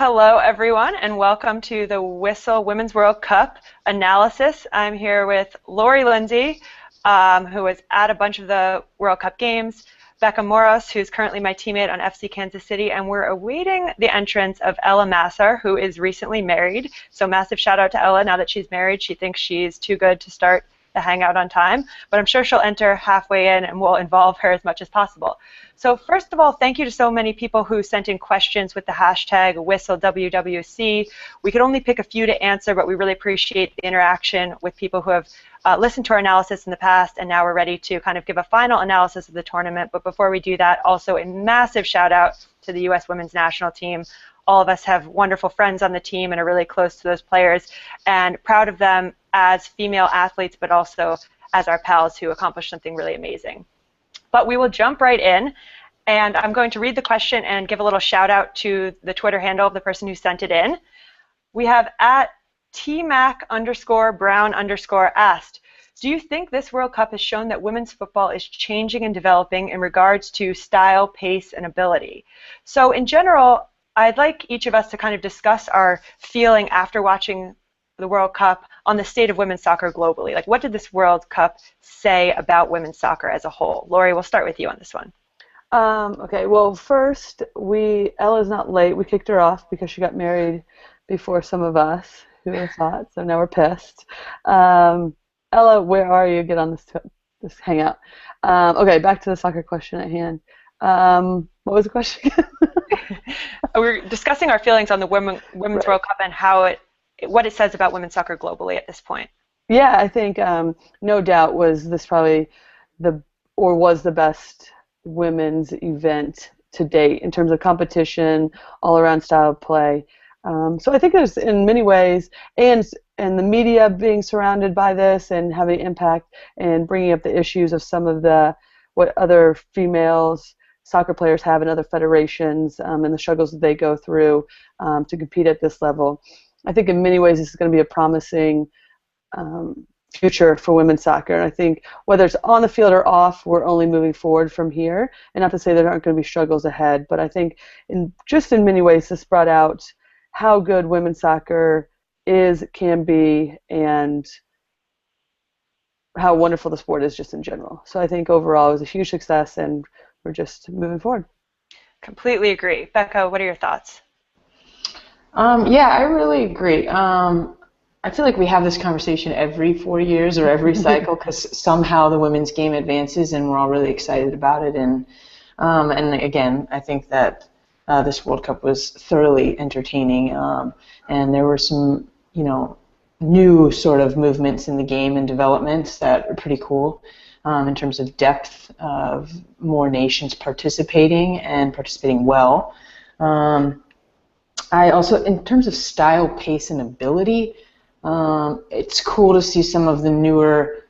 Hello, everyone, and welcome to the Whistle Women's World Cup analysis. I'm here with Lindsey, who was at a bunch of the World Cup games, Becca Moros, who's currently my teammate on FC Kansas City, and we're awaiting the entrance of Ella Masar, who is recently married. So massive shout out to Ella now that she's married. She thinks she's too good to start the hangout on time, but I'm sure she'll enter halfway in and we'll involve her as much as possible. So first of all, thank you to so many people who sent in questions with the hashtag WhistleWWC. We could only pick a few to answer, but we really appreciate the interaction with people who have listened to our analysis in the past, and now we're ready to kind of give a final analysis of the tournament. But before we do that, also a massive shout out to the U.S. women's national team. All of us have wonderful friends on the team and are really close to those players, and proud of them as female athletes, but also as our pals who accomplished something really amazing. But we will jump right in, and I'm going to read the question and give a little shout out to the Twitter handle of the person who sent it in. We have at tmac_brown_ asked, do you think this World Cup has shown that women's football is changing and developing in regards to style, pace, and ability? So in general, I'd like each of us to kind of discuss our feeling after watching the World Cup on the state of women's soccer globally. Like, what did this World Cup say about women's soccer as a whole? Lori, we'll start with you on this one. Okay, well, first, Ella's not late. We kicked her off because she got married before some of us who were thought, so now we're pissed. Ella, where are you? Get on this hangout. Okay, back to the soccer question at hand. What was the question? We're discussing our feelings on the Women's Right. World Cup and what it says about women's soccer globally at this point. Yeah, I think no doubt was probably was the best women's event to date in terms of competition, all around style of play. So I think there's in many ways, and the media being surrounded by this and having an impact and bringing up the issues of some of what other females soccer players have in other federations and the struggles that they go through to compete at this level. I think in many ways this is going to be a promising future for women's soccer. And I think whether it's on the field or off, we're only moving forward from here. And not to say there aren't going to be struggles ahead, but I think in many ways this brought out how good women's soccer can be, and how wonderful the sport is just in general. So I think overall it was a huge success, and we're just moving forward. Completely agree. Becca, what are your thoughts? Yeah, I really agree. I feel like we have this conversation every 4 years or every cycle because somehow the women's game advances and we're all really excited about it. And again, I think that this World Cup was thoroughly entertaining, and there were some, new sort of movements in the game and developments that are pretty cool in terms of depth of more nations participating and participating well. I also, in terms of style, pace, and ability, it's cool to see some of the newer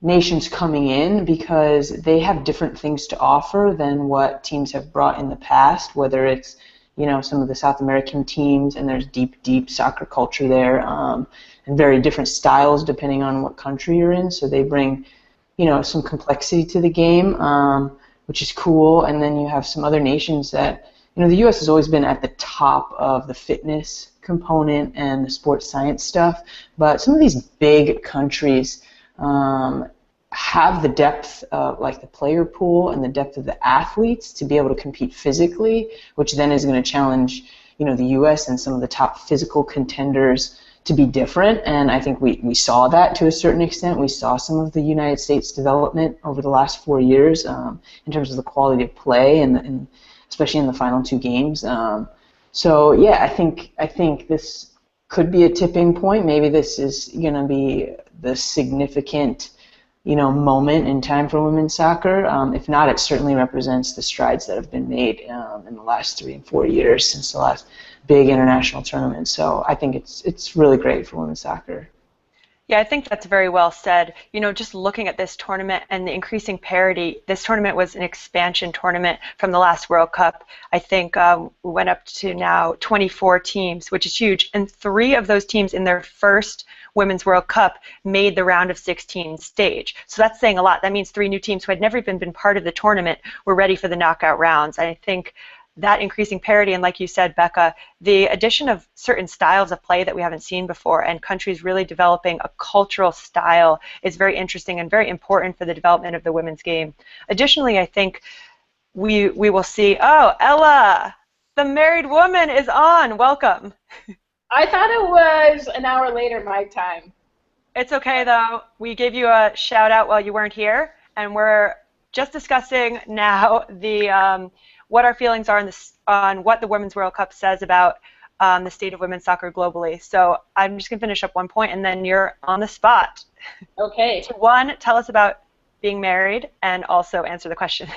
nations coming in because they have different things to offer than what teams have brought in the past, whether it's, some of the South American teams, and there's deep soccer culture there, and very different styles depending on what country you're in, so they bring, some complexity to the game, which is cool. And then you have some other nations that, the U.S. has always been at the top of the fitness component and the sports science stuff, but some of these big countries have the depth of like the player pool and the depth of the athletes to be able to compete physically, which then is going to challenge, the U.S. and some of the top physical contenders to be different. And I think we saw that to a certain extent. We saw some of the United States development over the last 4 years in terms of the quality of play and especially in the final 2 games. So yeah, I think this could be a tipping point. Maybe this is going to be the significant, moment in time for women's soccer. If not, it certainly represents the strides that have been made in the last 3 and 4 years since the last big international tournament. So I think it's really great for women's soccer. Yeah, I think that's very well said. Just looking at this tournament and the increasing parity, this tournament was an expansion tournament from the last World Cup. I think we went up to now 24 teams, which is huge. And 3 of those teams in their first Women's World Cup made the round of 16 stage. So that's saying a lot. That means 3 new teams who had never even been part of the tournament were ready for the knockout rounds. And I think that increasing parity, and like you said, Becca, the addition of certain styles of play that we haven't seen before, and countries really developing a cultural style is very interesting and very important for the development of the women's game. Additionally, I think we will see, oh, Ella, the married woman is on. Welcome. I thought it was an hour later my time. It's okay, though. We gave you a shout out while you weren't here, and we're just discussing now the what our feelings are on what the Women's World Cup says about the state of women's soccer globally. So I'm just going to finish up one point, and then you're on the spot. Okay. So one, tell us about being married, and also answer the question.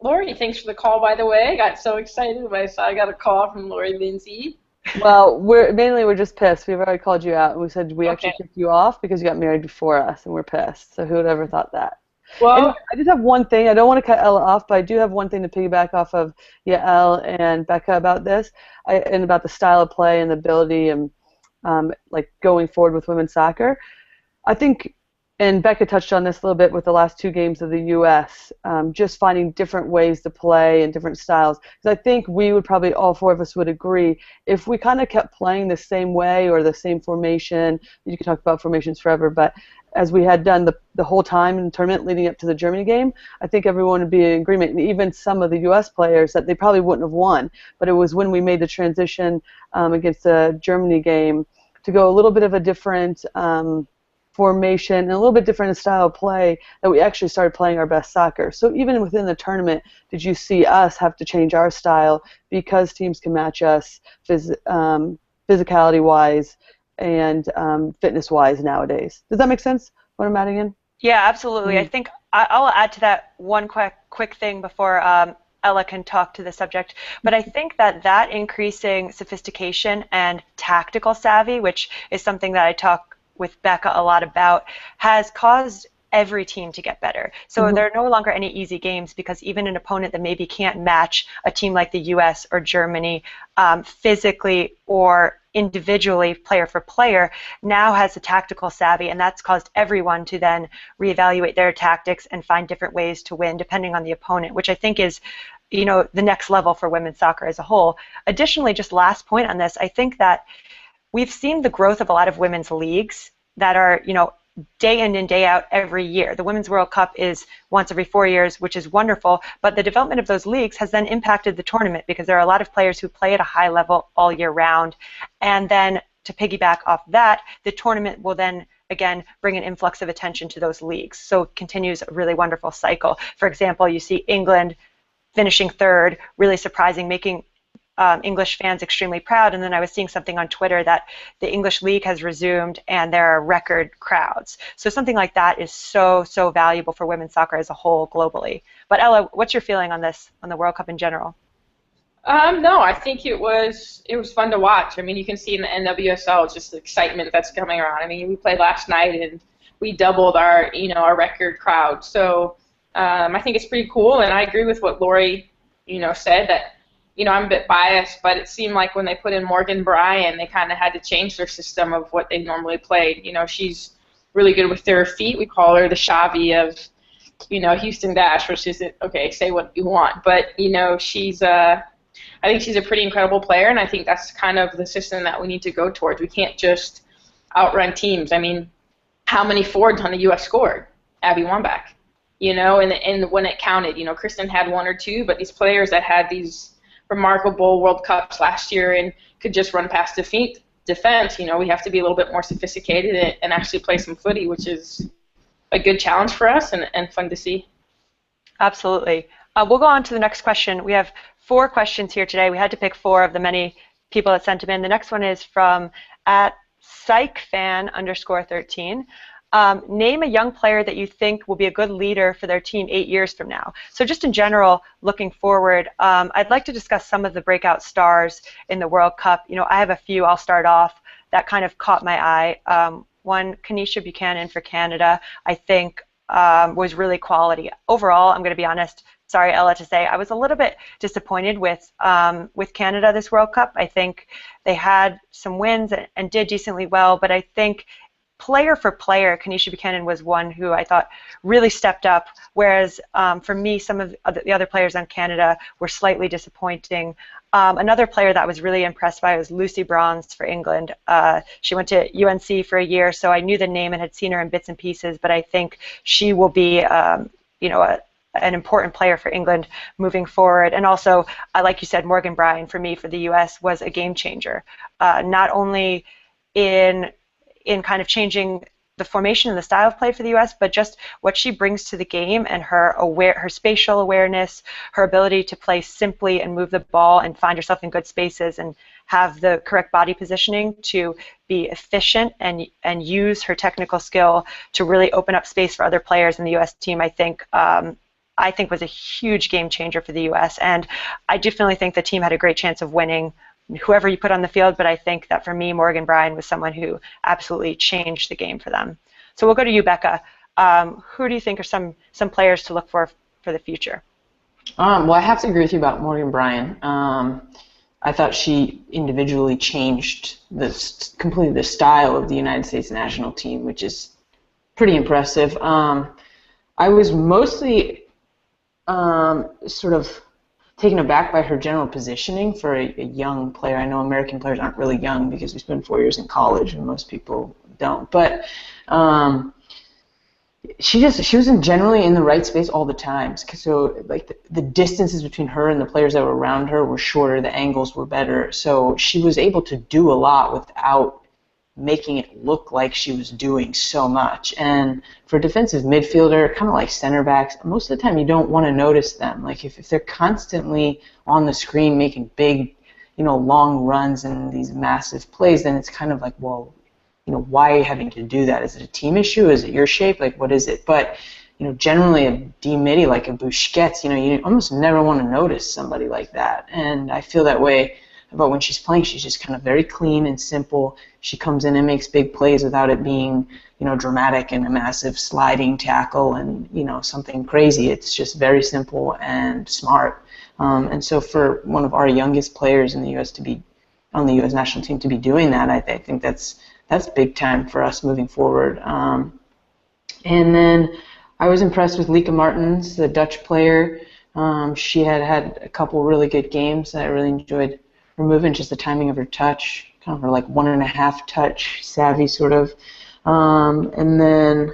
Lori, thanks for the call, by the way. I got so excited when I saw I got a call from Lori Lindsey. Well, we're just pissed. We've already called you out, and we said we actually kicked you off because you got married before us, and we're pissed. So who would ever thought that? Well, anyway, I just have one thing. I don't want to cut Ella off, but I do have one thing to piggyback off of Yael and Becca about this, and about the style of play and the ability and like going forward with women's soccer. I think, and Becca touched on this a little bit with the last two games of the U.S., just finding different ways to play and different styles. Because I think we would probably, all four of us would agree, if we kind of kept playing the same way or the same formation, you could talk about formations forever, but as we had done the whole time in the tournament leading up to the Germany game, I think everyone would be in agreement, and even some of the U.S. players, that they probably wouldn't have won. But it was when we made the transition against the Germany game to go a little bit of a different formation and a little bit different style of play that we actually started playing our best soccer. So even within the tournament, did you see us have to change our style because teams can match us physicality-wise and fitness-wise nowadays? Does that make sense, what I'm adding in? Yeah, absolutely. I think I'll add to that one quick thing before Ella can talk to the subject. But I think that increasing sophistication and tactical savvy, which is something that I talk with Becca a lot about, has caused every team to get better. So there are no longer any easy games, because even an opponent that maybe can't match a team like the US or Germany physically or individually, player for player, now has the tactical savvy, and that's caused everyone to then reevaluate their tactics and find different ways to win depending on the opponent, which I think is, you know, the next level for women's soccer as a whole. Additionally, just last point on this, I think that we've seen the growth of a lot of women's leagues that are, you know, day in and day out every year. The Women's World Cup is once every 4 years, which is wonderful, but the development of those leagues has then impacted the tournament, because there are a lot of players who play at a high level all year round. And then to piggyback off that, the tournament will then again bring an influx of attention to those leagues. So it continues a really wonderful cycle. For example, you see England finishing third, really surprising, making English fans extremely proud. And then I was seeing something on Twitter that the English League has resumed and there are record crowds. So something like that is so valuable for women's soccer as a whole globally. But Ella, what's your feeling on this, on the World Cup in general? No, I think it was fun to watch. I mean, you can see in the NWSL just the excitement that's coming around. I mean, we played last night and we doubled our record crowd. So I think it's pretty cool, and I agree with what Lori said, that I'm a bit biased, but it seemed like when they put in Morgan Bryan, they kind of had to change their system of what they normally played. She's really good with their feet. We call her the Xavi of, Houston Dash, which isn't, okay, say what you want. But, I think she's a pretty incredible player, and I think that's kind of the system that we need to go towards. We can't just outrun teams. I mean, how many forwards on the U.S. scored? Abby Wambach, and when it counted, Kristen had one or two, but these players that had these remarkable World Cups last year and could just run past defense, we have to be a little bit more sophisticated and actually play some footy, which is a good challenge for us and fun to see. Absolutely. We'll go on to the next question. We have 4 questions here today. We had to pick 4 of the many people that sent them in. The next one is from @psychfan_13. Name a young player that you think will be a good leader for their team 8 years from now. So just in general, looking forward, I'd like to discuss some of the breakout stars in the World Cup. I have a few. I'll start off that kind of caught my eye. One, Kanisha Buchanan for Canada, I think was really quality. Overall, I'm going to be honest, sorry, Ella, to say, I was a little bit disappointed with Canada this World Cup. I think they had some wins and did decently well, but I think player for player, Kanisha Buchanan was one who I thought really stepped up, whereas for me, some of the other players on Canada were slightly disappointing. Another player that I was really impressed by was Lucy Bronze for England. She went to UNC for a year, so I knew the name and had seen her in bits and pieces, but I think she will be, an important player for England moving forward. And also, like you said, Morgan Bryan for me for the U.S. was a game changer, not only in kind of changing the formation and the style of play for the U.S., but just what she brings to the game and her spatial awareness, her ability to play simply and move the ball and find herself in good spaces and have the correct body positioning to be efficient and use her technical skill to really open up space for other players in the U.S. team. I think was a huge game changer for the U.S. And I definitely think the team had a great chance of winning whoever you put on the field, but I think that for me, Morgan Bryan was someone who absolutely changed the game for them. So we'll go to you, Becca. Who do you think are some players to look for the future? Well, I have to agree with you about Morgan Bryan. I thought she individually changed completely the style of the United States national team, which is pretty impressive. I was mostly sort of taken aback by her general positioning for a young player. I know American players aren't really young because we spend 4 years in college and most people don't. But she was generally in the right space all the time. So like the distances between her and the players that were around her were shorter. The angles were better. So she was able to do a lot without making it look like she was doing so much. And for a defensive midfielder, kind of like center backs, most of the time you don't want to notice them. Like if they're constantly on the screen making big, long runs and these massive plays, then it's kind of like, well, why are you having to do that? Is it a team issue? Is it your shape? Like, what is it? But, generally a D-midi like a Busquets, you almost never want to notice somebody like that. And I feel that way about when she's playing. She's just kind of very clean and simple. She comes in and makes big plays without it being, dramatic and a massive sliding tackle and, something crazy. It's just very simple and smart. And so for one of our youngest players in the U.S. to be on the U.S. national team to be doing that, I think that's big time for us moving forward. And then I was impressed with Lieke Martens, the Dutch player. She had a couple really good games. I really enjoyed her movement, just the timing of her touch, kind of her like 1.5 touch savvy sort of. And then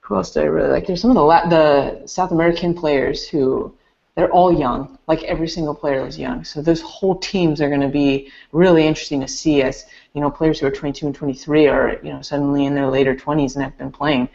who else did I really like? There's some of the South American players who they're all young. Like every single player was young. So those whole teams are going to be really interesting to see as players who are 22 and 23 are suddenly in their later 20s and have been playing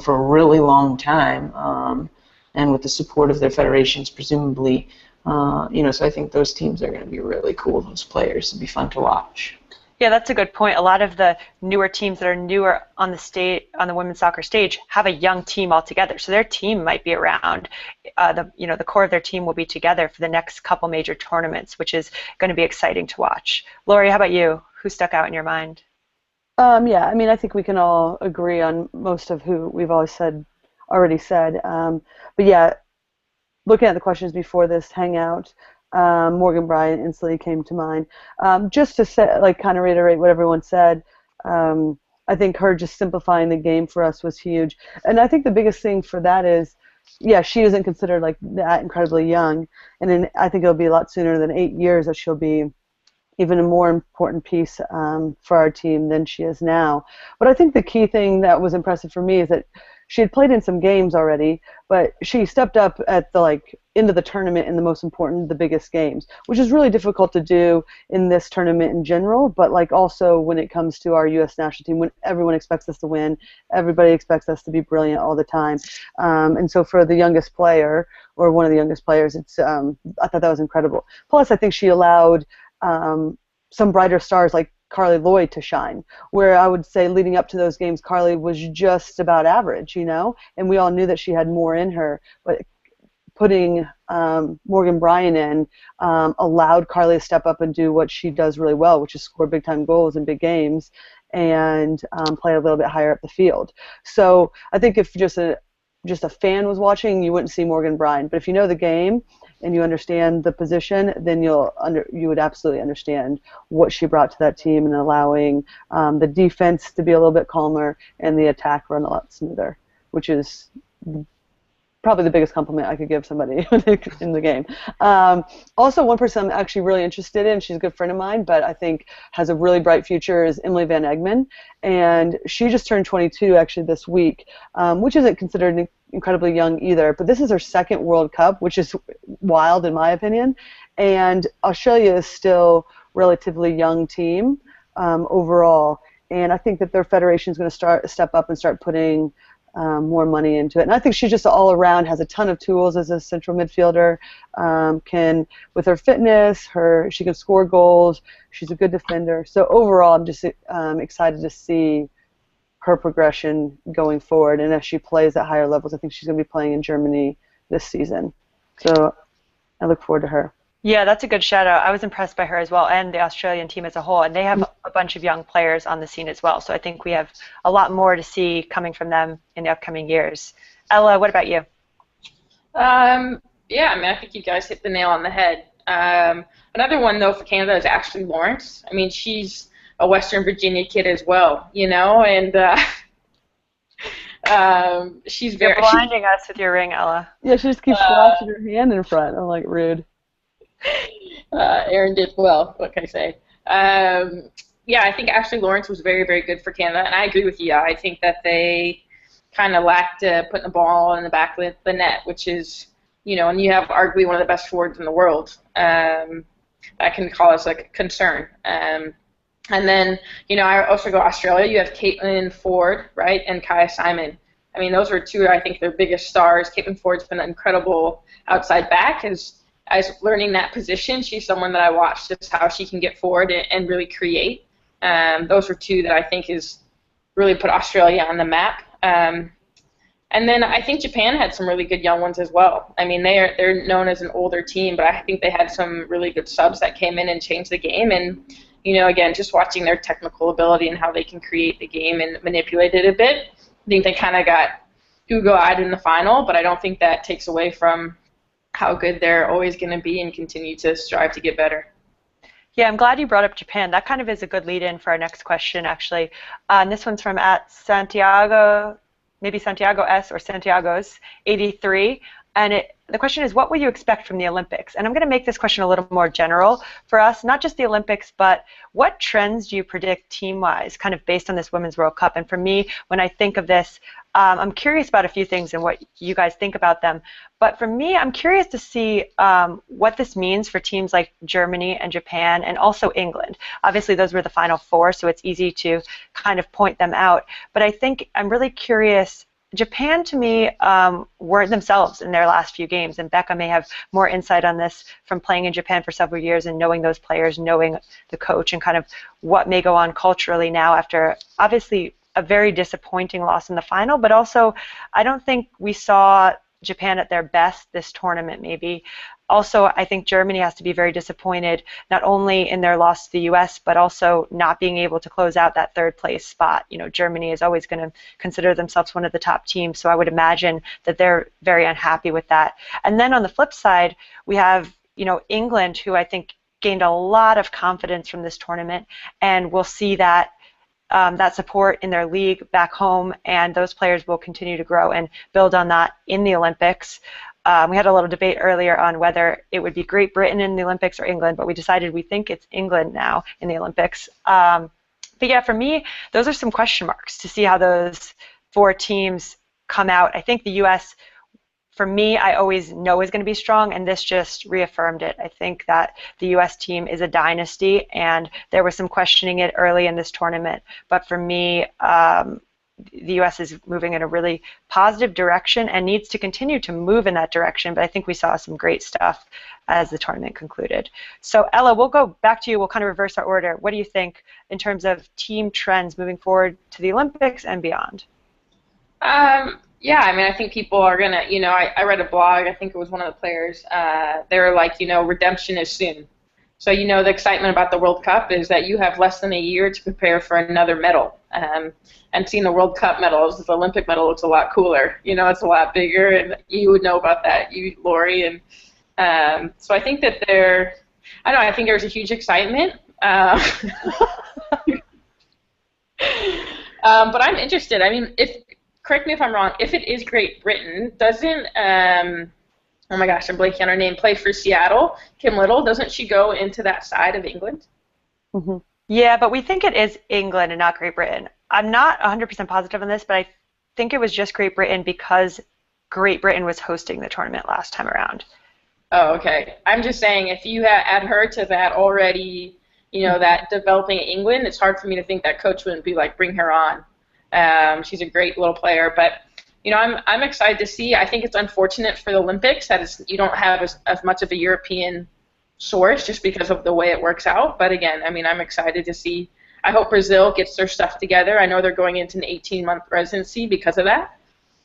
for a really long time. And with the support of their federations, presumably. So I think those teams are going to be really cool. Those players will be fun to watch. Yeah, that's a good point. A lot of the newer teams that are newer on the women's soccer stage have a young team altogether. So their team might be around. The core of their team will be together for the next couple major tournaments, which is going to be exciting to watch. Lori, how about you? Who stuck out in your mind? I think we can all agree on most of who we've already said. But yeah, looking at the questions before this hangout, Morgan Bryan instantly came to mind. Just to say, kind of reiterate what everyone said, I think her just simplifying the game for us was huge. And I think the biggest thing for that is, she isn't considered like that incredibly young, and I think it'll be a lot sooner than 8 years that she'll be even a more important piece for our team than she is now. But I think the key thing that was impressive for me is that she had played in some games already, but she stepped up at the end of the tournament in the biggest games, which is really difficult to do in this tournament in general, but also when it comes to our U.S. national team, when everyone expects us to win, everybody expects us to be brilliant all the time. And so for the youngest player, or one of the youngest players, I thought that was incredible. Plus, I think she allowed some brighter stars like Carly Lloyd to shine, where I would say leading up to those games, Carly was just about average, and we all knew that she had more in her, but putting Morgan Bryan in allowed Carly to step up and do what she does really well, which is score big-time goals in big games and play a little bit higher up the field. So I think if just a fan was watching, you wouldn't see Morgan Bryan, but if you know the game, and you understand the position, then you would absolutely understand what she brought to that team and allowing the defense to be a little bit calmer and the attack run a lot smoother, which is probably the biggest compliment I could give somebody in the game. Also, one person I'm actually really interested in, she's a good friend of mine, but I think has a really bright future, is Emily Van Egmond. And she just turned 22 actually this week, which isn't considered incredibly young either. But this is her second World Cup, which is wild in my opinion. And Australia is still a relatively young team overall. And I think that their federation is going to step up and start putting more money into it. And I think she just all around has a ton of tools as a central midfielder. With her fitness, she can score goals. She's a good defender. So overall, I'm just excited to see her progression going forward. And as she plays at higher levels, I think she's going to be playing in Germany this season. So I look forward to her. Yeah, that's a good shout out. I was impressed by her as well, and the Australian team as a whole, and they have a bunch of young players on the scene as well. So I think we have a lot more to see coming from them in the upcoming years. Ella, what about you? Yeah, I mean, I think you guys hit the nail on the head. Another one though for Canada is Ashley Lawrence. I mean, she's a Western Virginia kid as well, you know, and she's very. You're blinding us with your ring, Ella. Yeah, she just keeps flashing her hand in front. I'm like, rude. Aaron did well. What can I say? Yeah, I think Ashley Lawrence was very, very good for Canada, and I agree with you. I think that they kind of lacked putting the ball in the back of the net, which is, you know, and you have arguably one of the best forwards in the world. That can cause like a concern. And then, you know, I also go Australia. You have Caitlin Ford, right, and Kaya Simon. I mean, those are two, I think, their biggest stars. Caitlin Ford's been an incredible outside back. As learning that position, she's someone that I watched just how she can get forward and really create. Those are two that I think is really put Australia on the map. And then I think Japan had some really good young ones as well. I mean, they're known as an older team, but I think they had some really good subs that came in and changed the game. And, you know, again, just watching their technical ability and how they can create the game and manipulate it a bit, I think they kind of got Ugo-eyed in the final, but I don't think that takes away from how good they're always going to be and continue to strive to get better. Yeah, I'm glad you brought up Japan. That kind of is a good lead-in for our next question, actually. And this one's from @Santiago, maybe Santiago S or Santiago's 83. And the question is, what will you expect from the Olympics? And I'm going to make this question a little more general for us, not just the Olympics, but what trends do you predict team-wise, kind of based on this Women's World Cup? And for me, when I think of this, I'm curious about a few things and what you guys think about them. But for me, I'm curious to see what this means for teams like Germany and Japan and also England. Obviously, those were the final four, so it's easy to kind of point them out. But I think I'm really curious. Japan, to me, weren't themselves in their last few games, and Becca may have more insight on this from playing in Japan for several years and knowing those players, knowing the coach, and kind of what may go on culturally now after, obviously, a very disappointing loss in the final, but also I don't think we saw Japan at their best this tournament maybe. Also, I think Germany has to be very disappointed, not only in their loss to the U.S., but also not being able to close out that third place spot. You know, Germany is always going to consider themselves one of the top teams, so I would imagine that they're very unhappy with that. And then on the flip side, we have, you know, England, who I think gained a lot of confidence from this tournament, and we'll see that that support in their league back home, and those players will continue to grow and build on that in the Olympics. We had a little debate earlier on whether it would be Great Britain in the Olympics or England, but we decided we think it's England now in the Olympics. But yeah, for me, those are some question marks to see how those four teams come out. I think the U.S., for me, I always know is going to be strong, and this just reaffirmed it. I think that the U.S. team is a dynasty, and there was some questioning it early in this tournament. But for me, the U.S. is moving in a really positive direction and needs to continue to move in that direction. But I think we saw some great stuff as the tournament concluded. So Ella, we'll go back to you. We'll kind of reverse our order. What do you think in terms of team trends moving forward to the Olympics and beyond? Yeah, I mean, I think people are going to, you know, I read a blog, I think it was one of the players, they were like, you know, redemption is soon. So, you know, the excitement about the World Cup is that you have less than a year to prepare for another medal. And seeing the World Cup medals, the Olympic medal looks a lot cooler. You know, it's a lot bigger, and you would know about that, you, Lori. And So I think that I don't know, I think there's a huge excitement. But I'm interested. I mean, correct me if I'm wrong, if it is Great Britain, doesn't, oh my gosh, I'm blanking on her name, play for Seattle, Kim Little, doesn't she go into that side of England? Hmm. Yeah, but we think it is England and not Great Britain. I'm not 100% positive on this, but I think it was just Great Britain because Great Britain was hosting the tournament last time around. Oh, okay. I'm just saying, if you add her to that already, that developing England, it's hard for me to think that coach wouldn't be like, bring her on. She's a great little player, but I'm excited to see. I think it's unfortunate for the Olympics that you don't have as much of a European source just because of the way it works out. But again, I mean, I'm excited to see. I hope Brazil gets their stuff together. I know they're going into an 18-month residency because of that.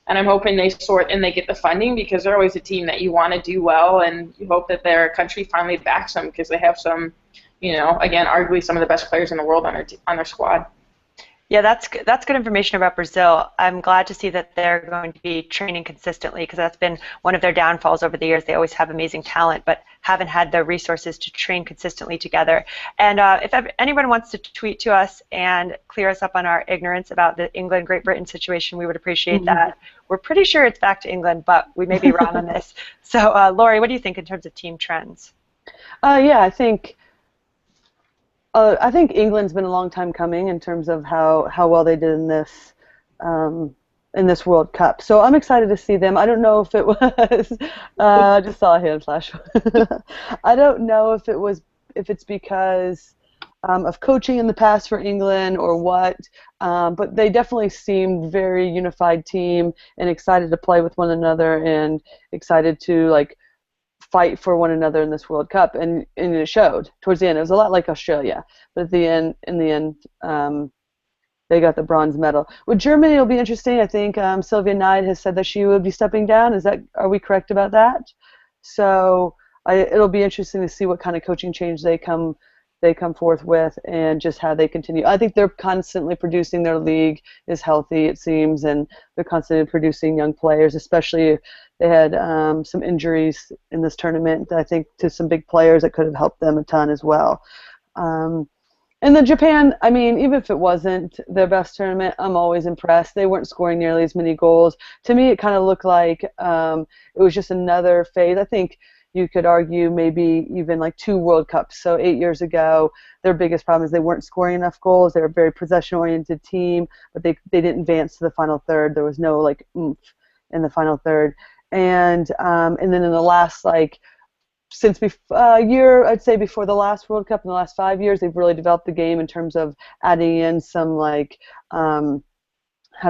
And I'm hoping they sort and they get the funding because they're always a team that you want to do well, and you hope that their country finally backs them because they have some, again, arguably some of the best players in the world on their squad. Yeah, that's good information about Brazil. I'm glad to see that they're going to be training consistently because that's been one of their downfalls over the years. They always have amazing talent, but haven't had the resources to train consistently together. And if anyone wants to tweet to us and clear us up on our ignorance about the England-Great Britain situation, we would appreciate that. We're pretty sure it's back to England, but we may be wrong on this. So, Lori, what do you think in terms of team trends? Yeah, I think England's been a long time coming in terms of how well they did in this World Cup. So I'm excited to see them. I don't know if it was. I just saw a hand flash. I don't know if it's because of coaching in the past for England or what, but they definitely seemed very unified team and excited to play with one another and excited to fight for one another in this World Cup, and it showed towards the end. It was a lot like Australia, but in the end, they got the bronze medal. With Germany, it'll be interesting. I think Sylvia Knight has said that she would be stepping down. Are we correct about that? So it'll be interesting to see what kind of coaching change they come forth with, and just how they continue. I think they're constantly producing. Their league is healthy, it seems, and they're constantly producing young players, especially. They had some injuries in this tournament, I think, to some big players that could have helped them a ton as well. And then Japan, I mean, even if it wasn't their best tournament, I'm always impressed. They weren't scoring nearly as many goals. To me, it kind of looked like it was just another phase. I think you could argue maybe even 2 World Cups. So 8 years ago, their biggest problem is they weren't scoring enough goals. They were a very possession-oriented team, but they didn't advance to the final third. There was no oomph in the final third. And then in the last since a year, I'd say before the last World Cup, in the last 5 years, they've really developed the game in terms of adding in some how do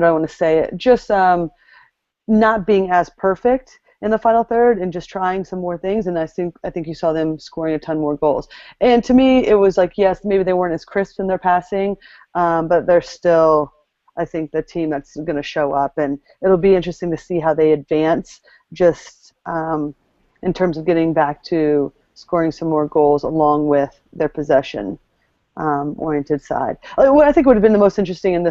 I want to say it? Just not being as perfect in the final third and just trying some more things. And I think you saw them scoring a ton more goals. And to me, it was yes, maybe they weren't as crisp in their passing, but they're still, I think, the team that's going to show up, and it'll be interesting to see how they advance just in terms of getting back to scoring some more goals along with their possession oriented side. What I think would have been the most interesting in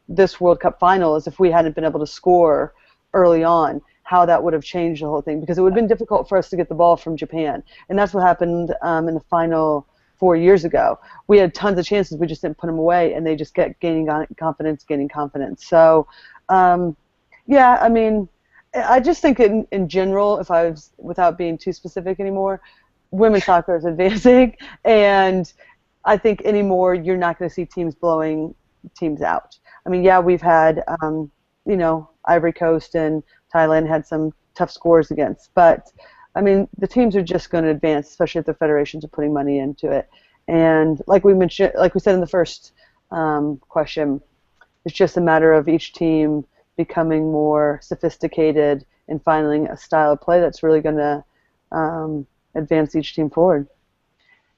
this World Cup final is if we hadn't been able to score early on, how that would have changed the whole thing, because it would have been difficult for us to get the ball from Japan, and that's what happened in the final 4 years ago. We had tons of chances, we just didn't put them away, and they just kept gaining confidence. So, yeah, I mean, I just think in general, without being too specific anymore, women's soccer is advancing, and I think anymore you're not going to see teams blowing teams out. I mean, yeah, we've had, Ivory Coast and Thailand had some tough scores against, but I mean, the teams are just going to advance, especially if the federations are putting money into it. And like we said in the first question, it's just a matter of each team becoming more sophisticated and finding a style of play that's really going to advance each team forward.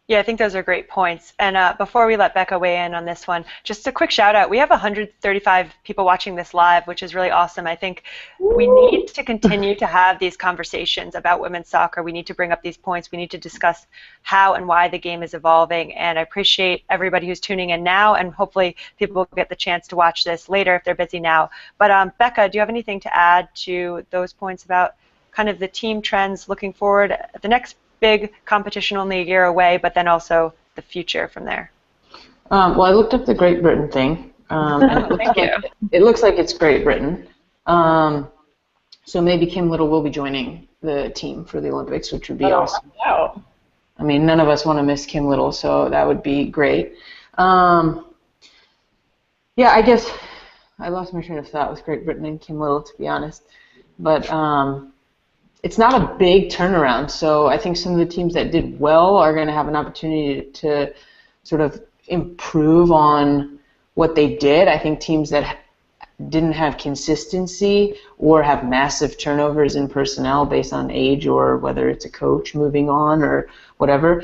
Yeah, I think those are great points. And before we let Becca weigh in on this one, just a quick shout out. We have 135 people watching this live, which is really awesome. I think we need to continue to have these conversations about women's soccer. We need to bring up these points. We need to discuss how and why the game is evolving. And I appreciate everybody who's tuning in now, and hopefully people will get the chance to watch this later if they're busy now. But Becca, do you have anything to add to those points about kind of the team trends looking forward, the next big competition only a year away, but then also the future from there. Well, I looked up the Great Britain thing, and it looks like it's Great Britain. So maybe Kim Little will be joining the team for the Olympics, which would be awesome. Wow. I mean, none of us want to miss Kim Little, so that would be great. Yeah, I guess I lost my train of thought with Great Britain and Kim Little, to be honest. But it's not a big turnaround, so I think some of the teams that did well are going to have an opportunity to sort of improve on what they did. I think teams that didn't have consistency or have massive turnovers in personnel based on age or whether it's a coach moving on or whatever,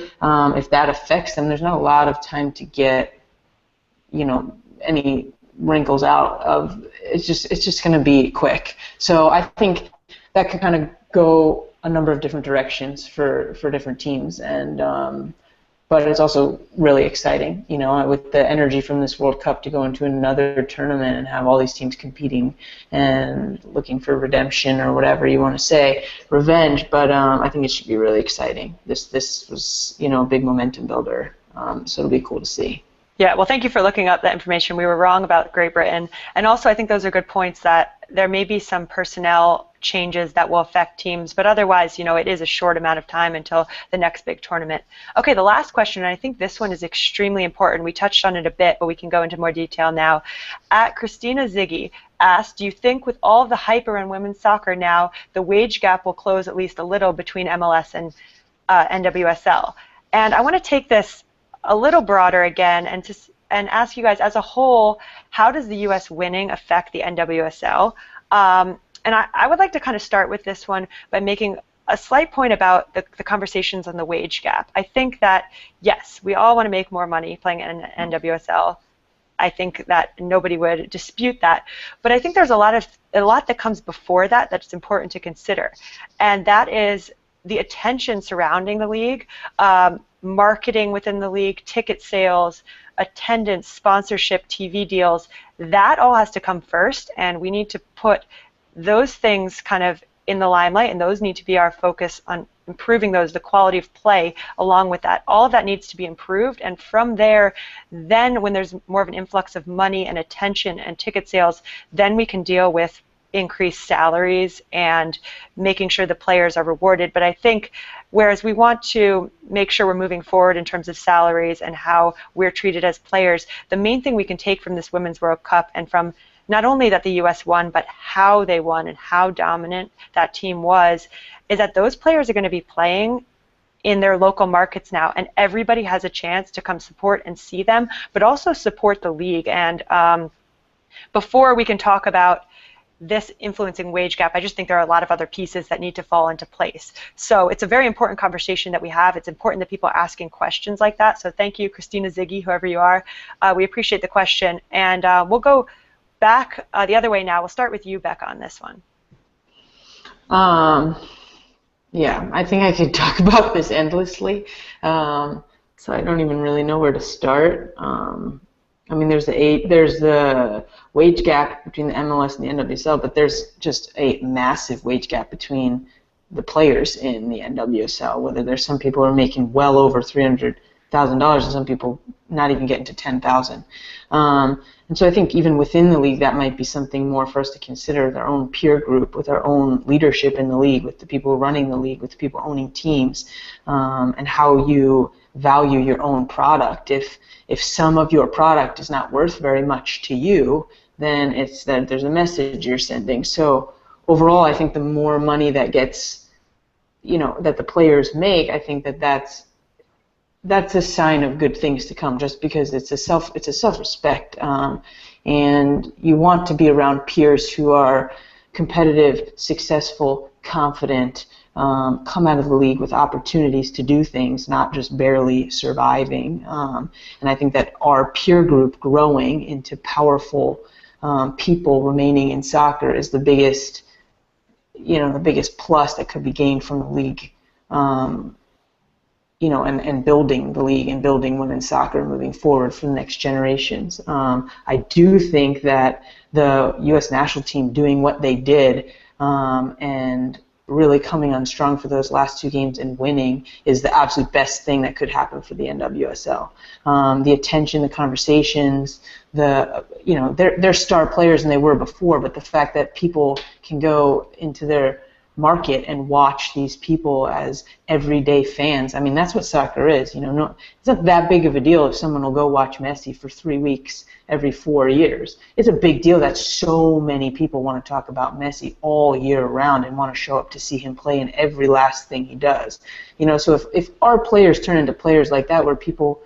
if that affects them, there's not a lot of time to get, any wrinkles out of. It's just going to be quick. So I think that could kind of go a number of different directions for different teams, and but it's also really exciting, with the energy from this World Cup to go into another tournament and have all these teams competing and looking for redemption or whatever you want to say, revenge. But I think it should be really exciting. This was, a big momentum builder, so it'll be cool to see. Yeah, well, thank you for looking up that information. We were wrong about Great Britain. And also, I think those are good points that there may be some personnel changes that will affect teams, but otherwise, it is a short amount of time until the next big tournament. Okay, the last question, and I think this one is extremely important. We touched on it a bit, but we can go into more detail now. At Christina Ziggy asked, do you think with all of the hype around women's soccer now, the wage gap will close at least a little between MLS and NWSL? And I want to take this a little broader again and ask you guys, as a whole, how does the U.S. winning affect the NWSL? And I would like to kind of start with this one by making a slight point about the conversations on the wage gap. I think that, yes, we all want to make more money playing in NWSL. I think that nobody would dispute that. But I think there's a lot that comes before that that's important to consider. And that is the attention surrounding the league, marketing within the league, ticket sales, attendance, sponsorship, TV deals. That all has to come first, and we need to put those things kind of in the limelight, and those need to be our focus on improving those, the quality of play along with that. All of that needs to be improved, and from there, then when there's more of an influx of money and attention and ticket sales, then we can deal with increased salaries and making sure the players are rewarded. But I think whereas we want to make sure we're moving forward in terms of salaries and how we're treated as players, the main thing we can take from this Women's World Cup and from not only that the U.S. won, but how they won and how dominant that team was, is that those players are going to be playing in their local markets now, and everybody has a chance to come support and see them, but also support the league. And before we can talk about this influencing wage gap, I just think there are a lot of other pieces that need to fall into place. So it's a very important conversation that we have. It's important that people are asking questions like that. So thank you, Christina Ziggy, whoever you are. We appreciate the question. And we'll go back the other way now. We'll start with you, Becca, on this one. Yeah, I think I could talk about this endlessly. So I don't even really know where to start. I mean, there's the wage gap between the MLS and the NWSL, but there's just a massive wage gap between the players in the NWSL. Whether there's some people who are making well over $300,000 and some people not even getting to $10,000. And so I think even within the league, that might be something more for us to consider, their own peer group, with our own leadership in the league, with the people running the league, with the people owning teams, and how you value your own product. If some of your product is not worth very much to you, then it's that there's a message you're sending. So overall, I think the more money that gets, that the players make, I think that's a sign of good things to come, just because it's a self-respect, and you want to be around peers who are competitive, successful, confident, come out of the league with opportunities to do things, not just barely surviving. And I think that our peer group growing into powerful people remaining in soccer is the biggest plus that could be gained from the league. And building the league and building women's soccer moving forward for the next generations. I do think that the U.S. national team doing what they did and really coming on strong for those last two games and winning is the absolute best thing that could happen for the NWSL. The attention, the conversations, they're star players than they were before, but the fact that people can go into their market and watch these people as everyday fans. I mean, that's what soccer is. It's not that big of a deal if someone will go watch Messi for 3 weeks every 4 years. It's a big deal that so many people want to talk about Messi all year round and want to show up to see him play in every last thing he does. So if our players turn into players like that, where people,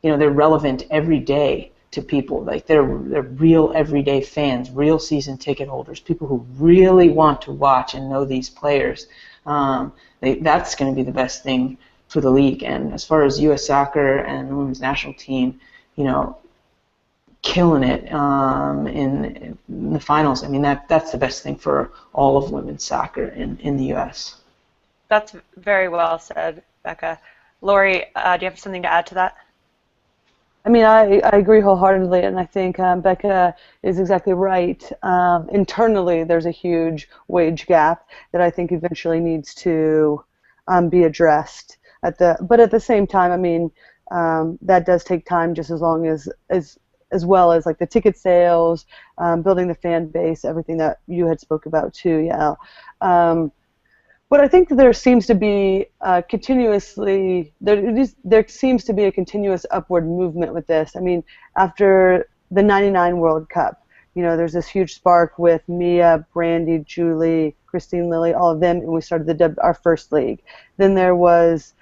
they're relevant every day to people, like they're real everyday fans, real season ticket holders, people who really want to watch and know these players, that's going to be the best thing for the league. And as far as U.S. soccer and the women's national team, killing it in the finals, I mean, that's the best thing for all of women's soccer in the U.S. That's very well said, Becca. Lori, do you have something to add to that? I mean, I agree wholeheartedly, and I think Becca is exactly right. Internally, there's a huge wage gap that I think eventually needs to be addressed. But at the same time, I mean, that does take time, just as long as well as like the ticket sales, building the fan base, everything that you had spoke about too, Yael. But I think that there seems to be there seems to be a continuous upward movement with this. I mean, after the '99 World Cup, there's this huge spark with Mia, Brandy, Julie, Christine Lilly, all of them, and we started our first league. Then there was,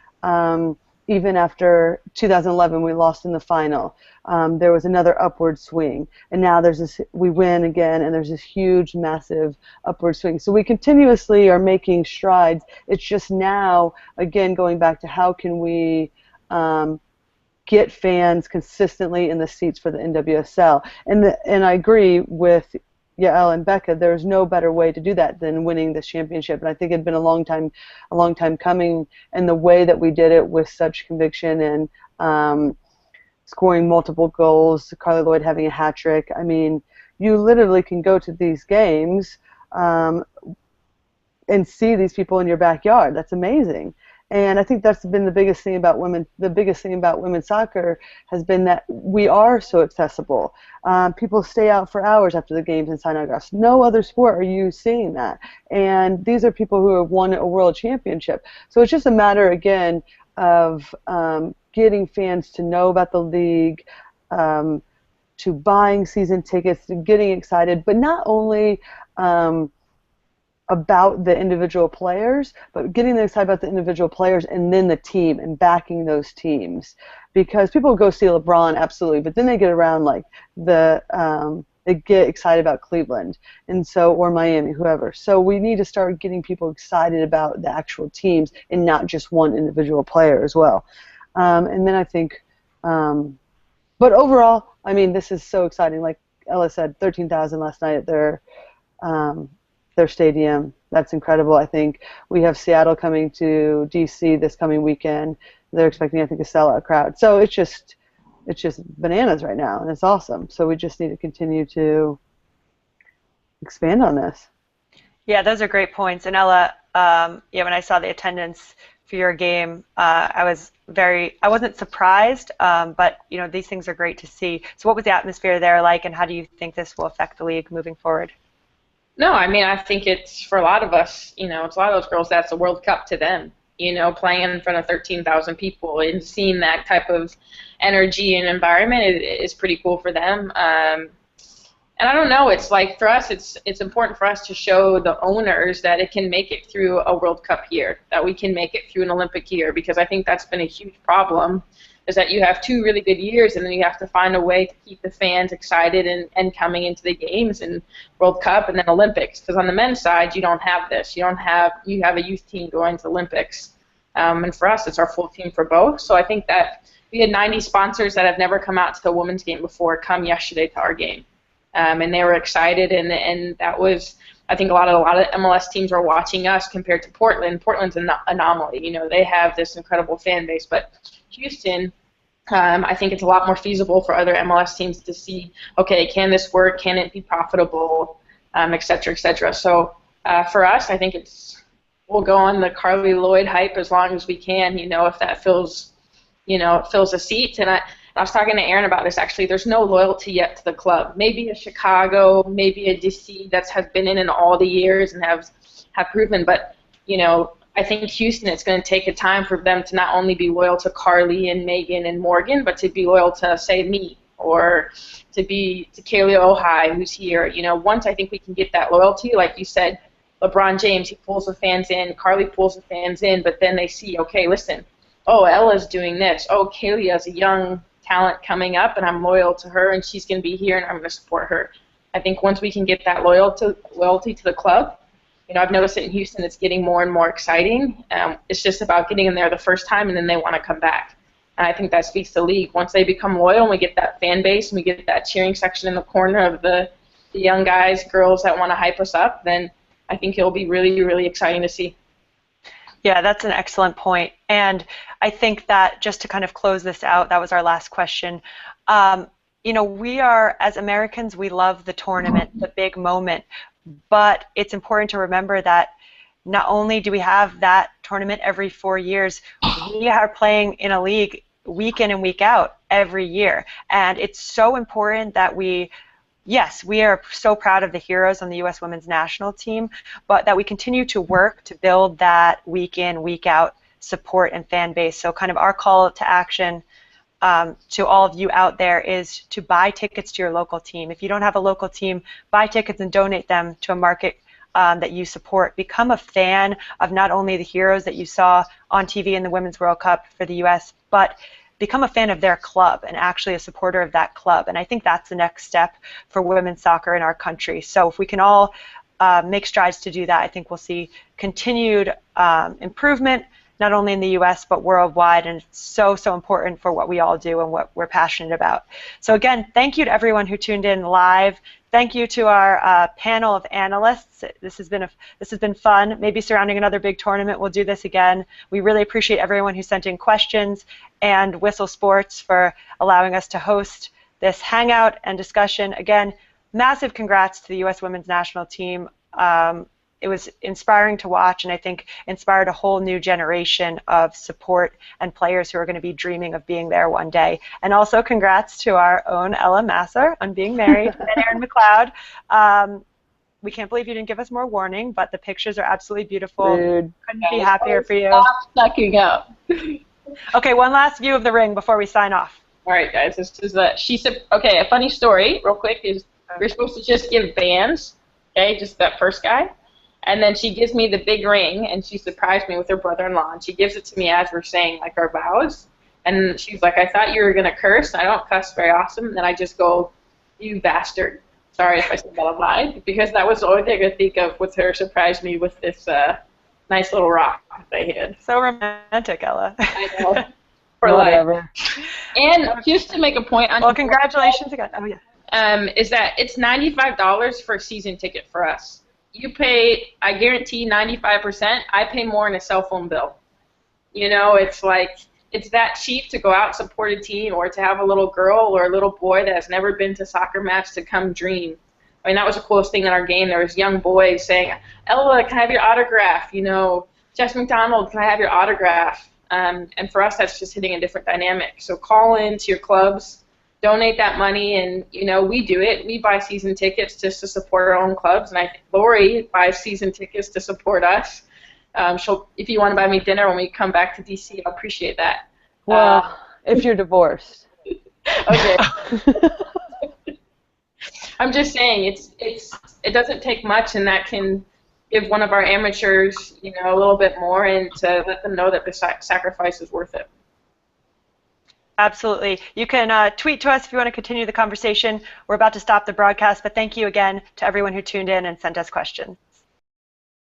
even after 2011, we lost in the final. There was another upward swing, and now we win again, and there's this huge, massive upward swing. So we continuously are making strides. It's just now, again, going back to how can we get fans consistently in the seats for the NWSL. And I agree with Yael and Becca. There's no better way to do that than winning this championship. And I think it had been a long time coming, and the way that we did it with such conviction and scoring multiple goals, Carly Lloyd having a hat trick. I mean, you literally can go to these games and see these people in your backyard. That's amazing. And I think that's been the biggest thing about women. The biggest thing about women's soccer has been that we are so accessible. People stay out for hours after the games and sign autographs. No other sport are you seeing that. And these are people who have won a world championship. So it's just a matter, again, of getting fans to know about the league, to buying season tickets, to getting excited, but not only about the individual players, but getting them excited about the individual players and then the team and backing those teams. Because people go see LeBron, absolutely, but then they get around like they get excited about Cleveland or Miami, whoever. So we need to start getting people excited about the actual teams and not just one individual player as well. And then I think, but overall, I mean, this is so exciting. Like Ella said, 13,000 last night at their stadium. That's incredible. I think we have Seattle coming to DC this coming weekend. They're expecting, I think, a sellout crowd. So it's just bananas right now, and it's awesome. So we just need to continue to expand on this. Yeah, those are great points. And Ella, when I saw the attendance for your game, I wasn't surprised, but these things are great to see. So what was the atmosphere there like, and how do you think this will affect the league moving forward? No, I mean, I think it's, for a lot of us, it's a lot of those girls, that's a World Cup to them, playing in front of 13,000 people and seeing that type of energy and environment is pretty cool for them. And I don't know, it's like, for us, it's important for us to show the owners that it can make it through a World Cup year, that we can make it through an Olympic year, because I think that's been a huge problem, is that you have 2 really good years, and then you have to find a way to keep the fans excited and coming into the games and World Cup and then Olympics. Because on the men's side, you don't have this. You have a youth team going to Olympics. And for us, it's our full team for both. So I think that we had 90 sponsors that have never come out to the women's game before come yesterday to our game. And they were excited, and that was, I think a lot of MLS teams are watching us compared to Portland. Portland's an anomaly. They have this incredible fan base, but Houston, I think it's a lot more feasible for other MLS teams to see, okay, can this work? Can it be profitable? Et cetera, et cetera. So for us, I think we'll go on the Carly Lloyd hype as long as we can, if that fills, it fills a seat. And I was talking to Aaron about this, actually. There's no loyalty yet to the club. Maybe a Chicago, maybe a DC that has been in all the years and have proven. But, I think Houston, it's going to take a time for them to not only be loyal to Carly and Megan and Morgan, but to be loyal to, say, me, or to Kaylee Ohai, who's here. Once I think we can get that loyalty, like you said, LeBron James, he pulls the fans in, Carly pulls the fans in, but then they see, okay, listen, oh, Ella's doing this. Oh, Kaylee has a young talent coming up, and I'm loyal to her, and she's going to be here, and I'm going to support her. I think once we can get that loyalty to the club, I've noticed it in Houston, it's getting more and more exciting. It's just about getting in there the first time, and then they want to come back. And I think that speaks to the league. Once they become loyal and we get that fan base and we get that cheering section in the corner of the young guys, girls that want to hype us up, then I think it'll be really, really exciting to see. Yeah, that's an excellent point. And I think that just to kind of close this out, that was our last question. We are, as Americans, we love the tournament, the big moment. But it's important to remember that not only do we have that tournament every 4 years, we are playing in a league week in and week out every year. And it's so important that we are so proud of the heroes on the U.S. women's national team, but that we continue to work to build that week in, week out support and fan base. So kind of our call to action to all of you out there is to buy tickets to your local team. If you don't have a local team, buy tickets and donate them to a market that you support. Become a fan of not only the heroes that you saw on TV in the Women's World Cup for the U.S., but become a fan of their club and actually a supporter of that club. And I think that's the next step for women's soccer in our country. So if we can all make strides to do that, I think we'll see continued improvement, not only in the U.S. but worldwide, and it's so, so important for what we all do and what we're passionate about. So again, thank you to everyone who tuned in live. Thank you to our panel of analysts. This has been fun. Maybe surrounding another big tournament, we'll do this again. We really appreciate everyone who sent in questions, and Whistle Sports for allowing us to host this hangout and discussion. Again, massive congrats to the U.S. women's national team. It was inspiring to watch, and I think inspired a whole new generation of support and players who are going to be dreaming of being there one day. And also congrats to our own Ella Masar on being married, and Aaron McLeod. We can't believe you didn't give us more warning, but the pictures are absolutely beautiful. Rude. Couldn't be happier for you. Stop sucking up. Okay, one last view of the ring before we sign off. All right, guys. This is she said. Okay, a funny story, real quick, is we're supposed to just give bands. Okay, just that first guy. And then she gives me the big ring, and she surprised me with her brother-in-law. And she gives it to me as we're saying, like, our vows. And she's like, I thought you were going to curse. I don't cuss very often. And then I just go, you bastard. Sorry if I said that aloud. Because that was the only thing I could think of with her surprised me with this nice little rock they had. So romantic, Ella. I know. For Whatever. And just to make a point on... Well, congratulations again. Oh, yeah. Is that it's $95 for a season ticket for us. You pay, I guarantee 95%, I pay more in a cell phone bill. It's like, it's that cheap to go out and support a team, or to have a little girl or a little boy that has never been to a soccer match to come dream. I mean, that was the coolest thing in our game. There was young boys saying, Ella, can I have your autograph? Jess McDonald, can I have your autograph? And for us, that's just hitting a different dynamic. So call in to your clubs. Donate that money, and we do it. We buy season tickets just to support our own clubs, and I think Lori buys season tickets to support us. If you want to buy me dinner when we come back to DC, I'll appreciate that. Well, if you're divorced. Okay. I'm just saying it doesn't take much, and that can give one of our amateurs a little bit more, and to let them know that the sacrifice is worth it. Absolutely. You can tweet to us if you want to continue the conversation. We're about to stop the broadcast, but thank you again to everyone who tuned in and sent us questions.